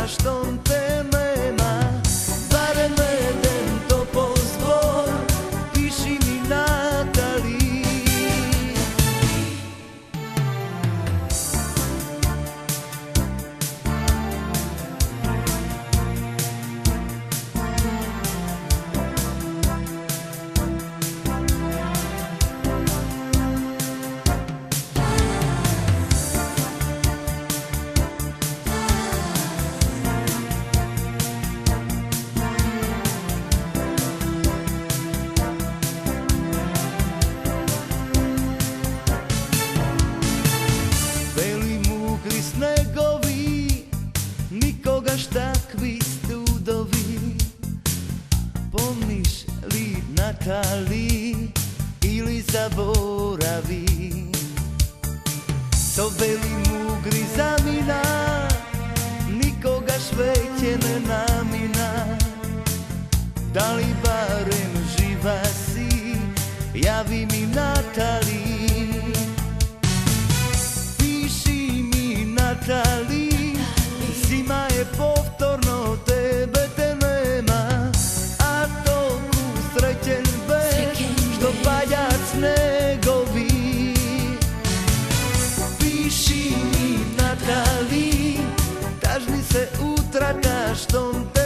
utrataš, tom te nema. Barem jeden to pozvor, piši mi Natali. Snegovi, nikoga štakvi studovi. Pomniš li Natali ili zaboravi? To veli mugri zamina, nikoga šveće ne namina. Da li barem živa si, javi mi Natali. Natali, zima je povtorno, tebe te nema, a toku srećen bez što pada snegovi. Piši mi Natali, tažni se utrataš, tom te